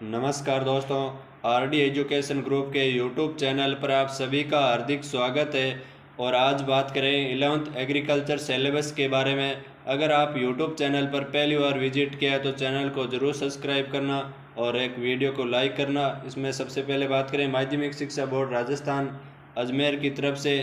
नमस्कार दोस्तों, RD education group के यूट्यूब चैनल पर आप सभी का हार्दिक स्वागत है। और आज बात करें 11th एग्रीकल्चर सिलेबस के बारे में। अगर आप यूट्यूब चैनल पर पहली बार विजिट किया है तो चैनल को ज़रूर सब्सक्राइब करना और एक वीडियो को लाइक करना। इसमें सबसे पहले बात करें, माध्यमिक शिक्षा बोर्ड राजस्थान अजमेर की तरफ से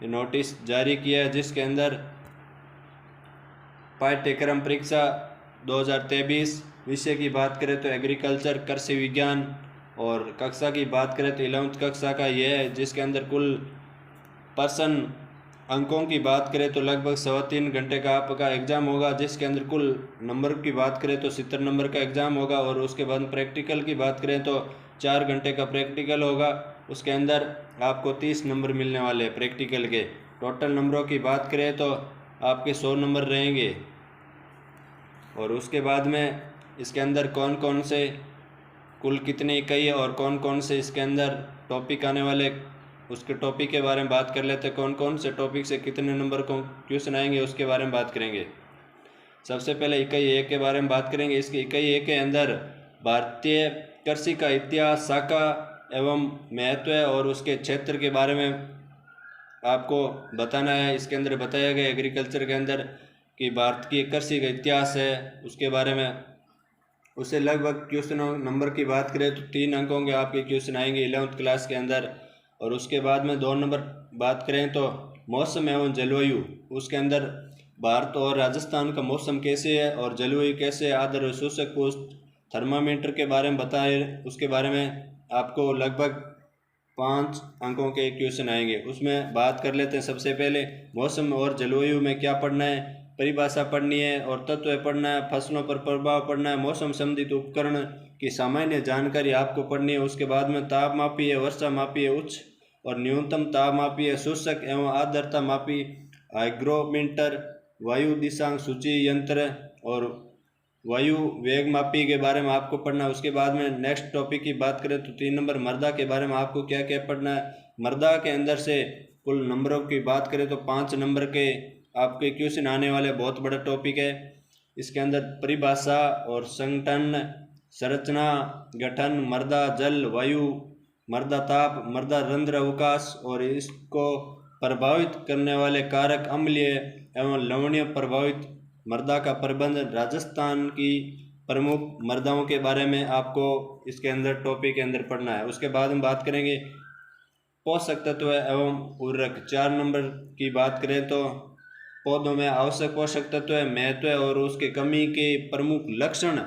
नोटिस जारी किया है, जिसके अंदर पाठ्यक्रम परीक्षा 2023 विषय की बात करें तो एग्रीकल्चर कृषि विज्ञान, और कक्षा की बात करें तो 11th कक्षा का यह है, जिसके अंदर कुल पर्सन अंकों की बात करें तो लगभग 3.25 घंटे का आपका एग्ज़ाम होगा, जिसके अंदर कुल नंबर की बात करें तो 70 नंबर का एग्ज़ाम होगा। और उसके बाद प्रैक्टिकल की बात करें तो 4 घंटे का प्रैक्टिकल होगा। उसके अंदर आपको 30 नंबर मिलने वाले हैं प्रैक्टिकल के। टोटल नंबरों की बात करें तो आपके 100 नंबर रहेंगे। और उसके बाद में इसके अंदर कौन कौन से कुल कितनी इकाई है और कौन कौन से इसके अंदर टॉपिक आने वाले, उसके टॉपिक के बारे में बात कर लेते हैं। कौन कौन से टॉपिक से कितने नंबर को क्वेश्चन आएंगे उसके बारे में बात करेंगे। सबसे पहले इकाई 1 के बारे में बात करेंगे। इसकी इकाई 1 के अंदर भारतीय कृषि का इतिहास, शाखा एवं महत्व और उसके क्षेत्र के बारे में आपको बताना है। इसके अंदर बताया गया एग्रीकल्चर के अंदर कि भारत की कृषि का इतिहास है, उसके बारे में उससे लगभग क्वेश्चन नंबर की बात करें तो 3 अंकों के आपके क्वेश्चन आएंगे 11th क्लास के अंदर। और उसके बाद में 2 नंबर बात करें तो मौसम एवं जलवायु, उसके अंदर भारत और राजस्थान का मौसम कैसे है और जलवायु कैसे है, आदर सूचक पोस्ट थर्मामीटर के बारे में बताए, उसके बारे में आपको लगभग 5 अंकों के क्वेश्चन आएंगे। उसमें बात कर लेते हैं। सबसे पहले मौसम और जलवायु में क्या पढ़ना है, परिभाषा पढ़नी है और तत्व पढ़ना है, फसलों पर प्रभाव पढ़ना है, मौसम संबंधित उपकरण की सामान्य जानकारी आपको पढ़नी है। उसके बाद में ताप मापी है, वर्षा मापी है, उच्च और न्यूनतम ताप मापी है, सूचक एवं आर्द्रता मापी, हाइग्रोमीटर, वायु दिशांक सूची यंत्र और वायु वेग मापी के बारे में आपको पढ़ना है। उसके बाद में नेक्स्ट टॉपिक की बात करें तो 3 नंबर मृदा के बारे में आपको क्या क्या पढ़ना है। मृदा के अंदर से कुल नंबरों की बात करें तो 5 नंबर के आपके क्वेश्चन आने वाले, बहुत बड़ा टॉपिक है। इसके अंदर परिभाषा और संगठन, संरचना, गठन, मृदा जल वायु, मृदा ताप, मृदा रंध्र अवकाश और इसको प्रभावित करने वाले कारक, अम्लीय एवं लवणीय प्रभावित मृदा का प्रबंधन, राजस्थान की प्रमुख मृदाओं के बारे में आपको इसके अंदर टॉपिक के अंदर पढ़ना है। उसके बाद हम बात करेंगे पोषक तत्व एवं उर्वरक। 4 नंबर की बात करें तो पौधों में आवश्यक पोषक तत्व, महत्व और उसके कमी के प्रमुख लक्षण,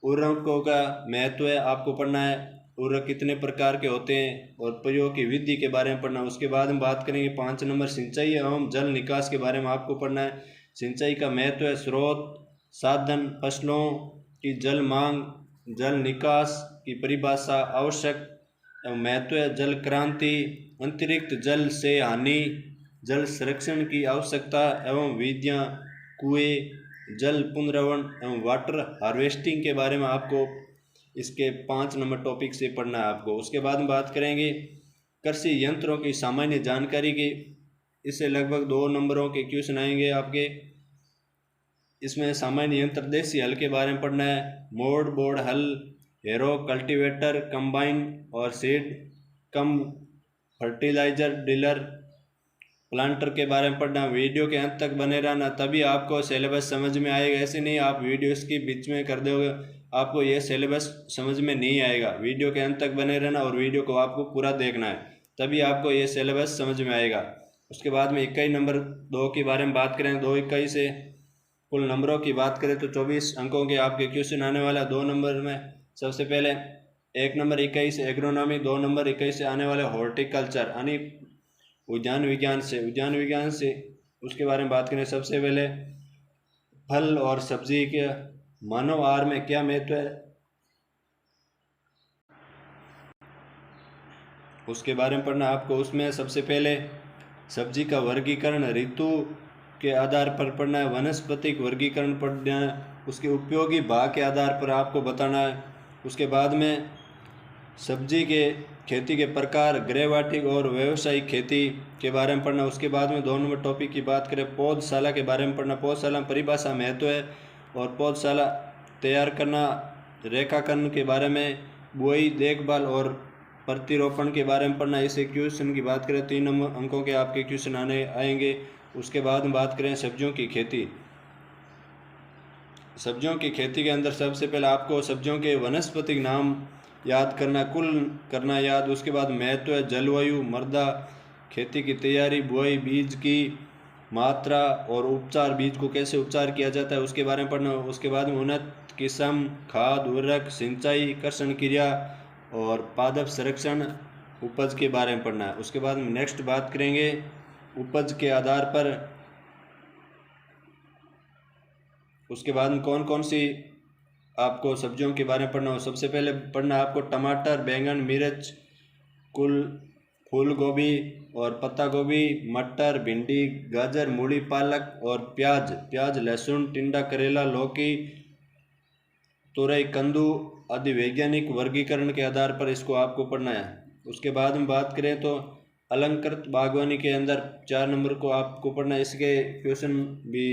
उर्वरकों का महत्व आपको पढ़ना है, उर्वरक कितने प्रकार के होते हैं और प्रयोग की विधि के बारे में पढ़ना है। उसके बाद हम बात करेंगे 5 नंबर सिंचाई एवं जल निकास के बारे में आपको पढ़ना है। सिंचाई का महत्व है, स्रोत, साधन, फसलों की जल मांग, जल निकास की परिभाषा, आवश्यक एवं महत्व है, जल क्रांति, अतिरिक्त जल से हानि, जल संरक्षण की आवश्यकता एवं विधियाँ, कुएं, जल पुनर्भरण एवं वाटर हार्वेस्टिंग के बारे में आपको इसके 5 नंबर टॉपिक से पढ़ना है आपको। उसके बाद हम बात करेंगे कृषि यंत्रों की सामान्य जानकारी की। इससे लगभग 2 नंबरों के क्वेश्चन आएंगे आपके। इसमें सामान्य यंत्र, देसी हल के बारे में पढ़ना है, मोड़, बोर्ड, हल, हेरो, कल्टीवेटर, कंबाइन और seed cum fertiliser dealer, planter के बारे में पढ़ना। वीडियो के अंत तक बने रहना, तभी आपको सिलेबस समझ में आएगा। ऐसे नहीं आप वीडियो इसकी बीच में कर दोगे, आपको ये सिलेबस समझ में नहीं आएगा। वीडियो के अंत तक बने रहना और वीडियो को आपको पूरा देखना है, तभी आपको ये सिलेबस समझ में आएगा। उसके बाद में इकाई नंबर 2 के बारे में बात करें। 2 इकाई से कुल नंबरों की बात करें तो 24 अंकों के आपके क्वेश्चन आने वाला 2 नंबर में। सबसे पहले 1 नंबर इकाई से एग्रोनॉमी, 2 नंबर इकाई से आने वाले हॉर्टिकल्चर यानी उद्यान विज्ञान से उसके बारे में बात करें। सबसे पहले फल और सब्जी के मानव आहार में क्या महत्व है, उसके बारे में पढ़ना आपको। उसमें सबसे पहले सब्जी का वर्गीकरण ऋतु के आधार पर पढ़ना है, वनस्पतिक वर्गीकरण पढ़ना है, उसके उपयोगी भाग के आधार पर आपको बताना है। उसके बाद में सब्जी के खेती के प्रकार, गृहवाटिक और व्यावसायिक खेती के बारे में पढ़ना। उसके बाद में 2 नंबर टॉपिक की बात करें, पौधशाला के बारे में पढ़ना। पौधशाला में परिभाषा, महत्व है और पौधशाला तैयार करना रेखाकरण के बारे में, बुआई, देखभाल और प्रतिरोपण के बारे में पढ़ना। इसे क्वेश्चन की बात करें 3 अंकों के आपके क्वेश्चन आएंगे। उसके बाद हम बात करें सब्जियों की खेती। सब्जियों की खेती के अंदर सबसे पहले आपको सब्जियों के वनस्पतिक नाम याद करना याद। उसके बाद महत्व है, जलवायु, मृदा, खेती की तैयारी, बुआई, बीज की मात्रा और उपचार, बीज को कैसे उपचार किया जाता है उसके बारे में पढ़ना। उसके बाद में उन्नत किस्म, खाद, उर्वरक, सिंचाई, कर्षण क्रिया और पादप संरक्षण, उपज के बारे में पढ़ना है। उसके बाद में नेक्स्ट बात करेंगे उपज के आधार पर। उसके बाद में कौन कौन सी आपको सब्जियों के बारे में पढ़ना हो। सबसे पहले पढ़ना आपको टमाटर, बैंगन, मिर्च, कुल फूल गोभी और पत्ता गोभी, मटर, भिंडी, गाजर, मूली, पालक और प्याज, लहसुन, टिंडा, करेला, लौकी, तुरई, कद्दू आदि वैज्ञानिक वर्गीकरण के आधार पर इसको आपको पढ़ना है। उसके बाद हम बात करें तो अलंकृत बागवानी के अंदर 4 नंबर को आपको पढ़ना है। इसके क्वेश्चन भी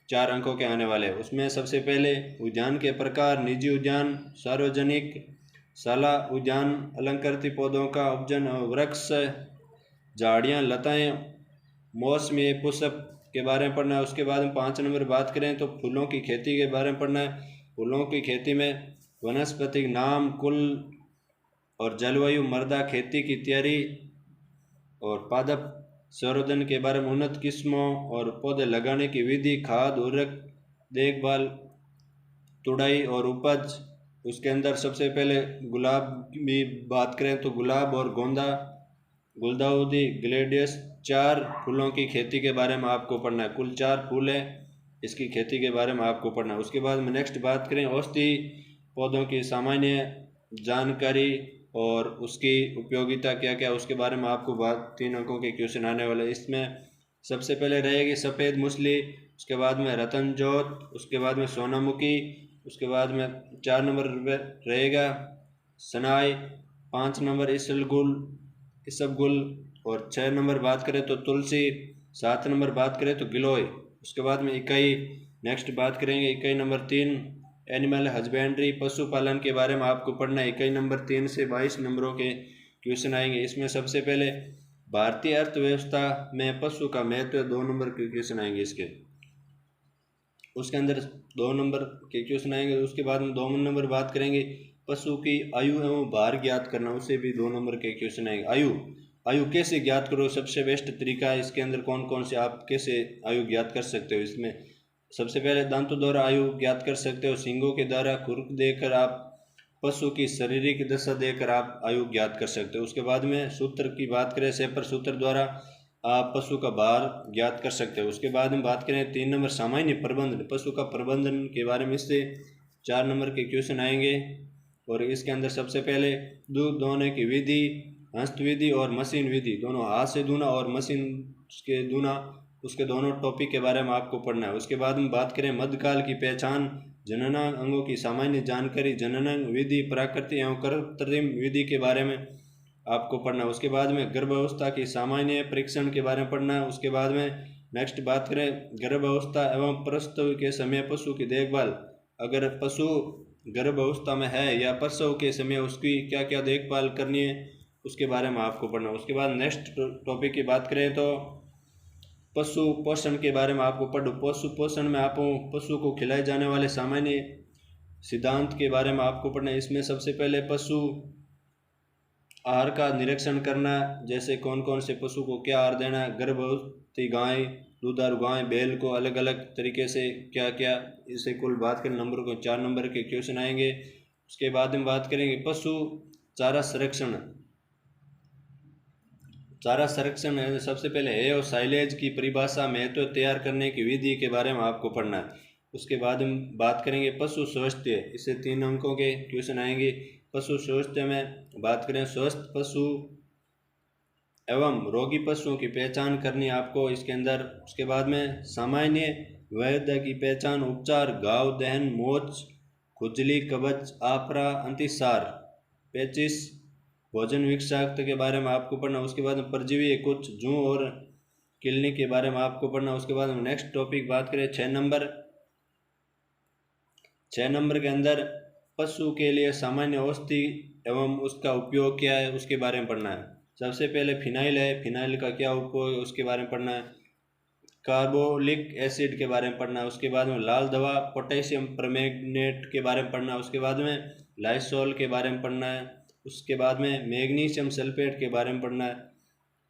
4 अंकों के आने वाले हैं। उसमें सबसे पहले उद्यान के प्रकार, निजी उद्यान, सार्वजनिक, शाला उद्यान, अलंकृत पौधों का उपजन, वृक्ष, झाड़ियाँ, लताएँ, मौसमी पुष्प के बारे में पढ़ना है। उसके बाद हम 5 नंबर बात करें तो फूलों की खेती के बारे में पढ़ना है। फूलों की खेती में वनस्पतिक नाम, कुल और जलवायु, मृदा, खेती की तैयारी और पादप संवर्धन के बारे में, उन्नत किस्मों और पौधे लगाने की विधि, खाद, उर्वरक, देखभाल, तुड़ाई और उपज। उसके अंदर सबसे पहले गुलाब की बात करें तो गुलाब और गोंदा, गुलदाउदी, ग्लेडियस, 4 फूलों की खेती के बारे में आपको पढ़ना है। कुल 4 फूल है, इसकी खेती के बारे में आपको पढ़ना है। उसके बाद में नेक्स्ट बात करें औषधि पौधों की सामान्य जानकारी और उसकी उपयोगिता क्या क्या, उसके बारे में आपको 3 अंकों के क्वेश्चन आने वाले। इसमें सबसे पहले रहेगी सफ़ेद मूसली, उसके बाद में रतन जोत, उसके बाद में सोनामुखी, उसके बाद में 4 नंबर रहेगा सनाई, 5 नंबर इसबगुल और 6 नंबर बात करें तो तुलसी, 7 नंबर बात करें तो गिलोय। उसके बाद में इकाई नेक्स्ट बात करेंगे इकाई नंबर 3 एनिमल हस्बेंड्री, पशुपालन के बारे में आपको पढ़ना है। इकाई नंबर 3 से 22 नंबरों के क्वेश्चन आएंगे। इसमें सबसे पहले भारतीय अर्थव्यवस्था में पशु का महत्व, 2 नंबर के क्वेश्चन आएंगे इसके। उसके अंदर 2 नंबर के क्वेश्चन आएंगे। उसके बाद में 2 नंबर बात करेंगे पशु की आयु एवं भार ज्ञात करना, उससे भी 2 नंबर के क्वेश्चन आएंगे। आयु कैसे ज्ञात करो, सबसे बेस्ट तरीका है। इसके अंदर कौन कौन से आप कैसे आयु ज्ञात कर सकते हो। इसमें सबसे पहले दांतों द्वारा आयु ज्ञात कर सकते हो, सींगों के द्वारा, खुरक देकर आप, पशु की शारीरिक दशा देकर आप आयु ज्ञात कर सकते हो। उसके बाद में सूत्र की बात करें, सेपर सूत्र द्वारा आप पशु का भार ज्ञात कर सकते हो। उसके बाद हम बात करें 3 नंबर सामान्य प्रबंधन, पशु का प्रबंधन के बारे में, इससे 4 नंबर के क्वेश्चन आएंगे। और इसके अंदर सबसे पहले दूध दोहने की विधि, हस्त विधि और मशीन विधि, दोनों हाथ से दूना और मशीन के दूना, उसके दोनों टॉपिक के बारे में आपको पढ़ना है। उसके बाद हम बात करें मध्यकाल की पहचान, जननांग अंगों की सामान्य जानकारी, जननांग विधि, प्राकृतिक एवं कृत्रिम विधि के बारे में आपको पढ़ना है। उसके बाद में गर्भावस्था की सामान्य परीक्षण के बारे में पढ़ना है। उसके बाद में नेक्स्ट बात करें गर्भावस्था एवं प्रसव के समय पशु की देखभाल, अगर पशु गर्भावस्था में है या प्रसव के समय उसकी क्या क्या देखभाल करनी है उसके बारे में आपको पढ़ना है। उसके बाद नेक्स्ट टॉपिक की बात करें तो पशु पोषण के बारे में आपको पढ़ो। पशु पोषण में आप पशु को खिलाए जाने वाले सामान्य सिद्धांत के बारे में आपको पढ़ना है। इसमें सबसे पहले पशु आहार का निरीक्षण करना, जैसे कौन कौन से पशु को क्या आहार देना है, गर्भवती गाय, दुधारू गाय, बैल को अलग अलग तरीके से क्या क्या, इसे कुल बात करें नंबर को 4 नंबर के क्वेश्चन आएंगे। उसके बाद हम बात करेंगे पशु चारा संरक्षण। चारा संरक्षण है सबसे पहले है और साइलेज की परिभाषा, महत्व, तैयार करने की विधि के बारे में आपको पढ़ना है। उसके बाद हम बात करेंगे पशु स्वास्थ्य, इससे 3 अंकों के क्वेश्चन आएंगे। पशु स्वास्थ्य में बात करें स्वस्थ पशु एवं रोगी पशुओं की पहचान करनी आपको इसके अंदर। उसके बाद में सामान्य वैद्य की पहचान, उपचार, घाव, दहन, मोच, खुजली, कब्ज, आफरा, अंतिसार, पेचिस, भोजन विषाक्त के बारे में आपको पढ़ना। उसके बाद में परजीवी, कुछ जूं और किलनी के बारे में आपको पढ़ना। उसके बाद में नेक्स्ट टॉपिक बात करें 6 नंबर के अंदर पशु के लिए सामान्य औषधि एवं उसका उपयोग क्या है उसके बारे में पढ़ना है। सबसे पहले फिनाइल है, फिनाइल का क्या उपयोग है उसके बारे में पढ़ना है। कार्बोलिक एसिड के बारे में पढ़ना है। उसके बाद में लाल दवा पोटेशियम परमैंगनेट के बारे में पढ़ना है। उसके बाद में लाइसोल के बारे में पढ़ना है। उसके बाद में मैग्नीशियम सल्फेट के बारे में पढ़ना है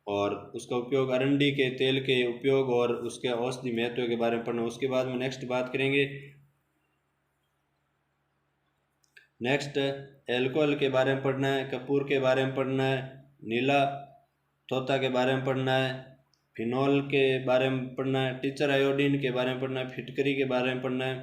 और उसका उपयोग अरंडी के तेल के उपयोग और उसके औषधि महत्व के बारे में पढ़ना है। उसके बाद में नेक्स्ट बात करेंगे, नेक्स्ट एल्कोहल के बारे में पढ़ना है, कपूर के बारे में पढ़ना है, नीला तोता के बारे में पढ़ना है, फिनॉल के बारे में पढ़ना है, टीचर आयोडीन के बारे में पढ़ना है, फिटकरी के बारे में पढ़ना है,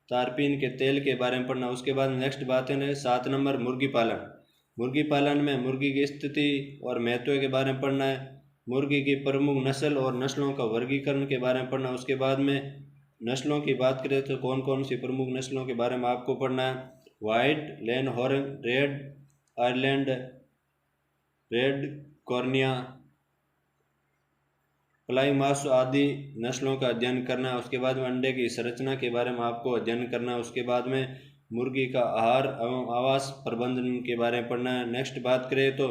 तारपीन के तेल के बारे में पढ़ना है। उसके बाद नेक्स्ट बात है 7 नंबर मुर्गी पालन। मुर्गी पालन में मुर्गी की स्थिति और महत्व के बारे में पढ़ना है, मुर्गी की प्रमुख नस्ल और नस्लों का वर्गीकरण के बारे में पढ़ना है। उसके बाद में नस्लों की बात करें तो कौन कौन सी प्रमुख नस्लों के बारे में आपको पढ़ना है, white Leghorn, red Ireland, red कॉर्निया, प्लाईमाउस आदि नस्लों का अध्ययन करना है। उसके बाद में अंडे की संरचना के बारे में आपको अध्ययन करना है। उसके बाद में मुर्गी का आहार एवं आवास प्रबंधन के बारे में पढ़ना है। नेक्स्ट बात करें तो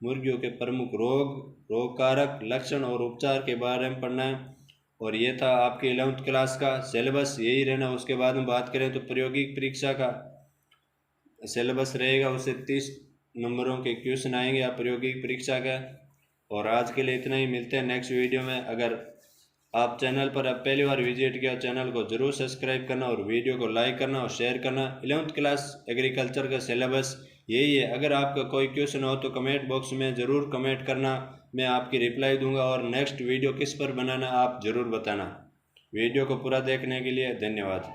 मुर्गियों के प्रमुख रोग, रोग कारक, लक्षण और उपचार के बारे में पढ़ना है। और ये था आपके 11वीं क्लास का सिलेबस, यही रहना। उसके बाद में बात करें तो प्रायोगिक परीक्षा का सिलेबस रहेगा, उससे 30 नंबरों के क्वेश्चन आएंगे आप प्रायोगिक परीक्षा का। और आज के लिए इतना ही, मिलते हैं नेक्स्ट वीडियो में। अगर आप चैनल पर अब पहली बार विजिट किया, चैनल को जरूर सब्सक्राइब करना और वीडियो को लाइक करना और शेयर करना। 11वीं क्लास एग्रीकल्चर का सिलेबस यही है। अगर आपका कोई क्वेश्चन हो तो कमेंट बॉक्स में ज़रूर कमेंट करना, मैं आपकी रिप्लाई दूंगा। और नेक्स्ट वीडियो किस पर बनाना आप ज़रूर बताना। वीडियो को पूरा देखने के लिए धन्यवाद।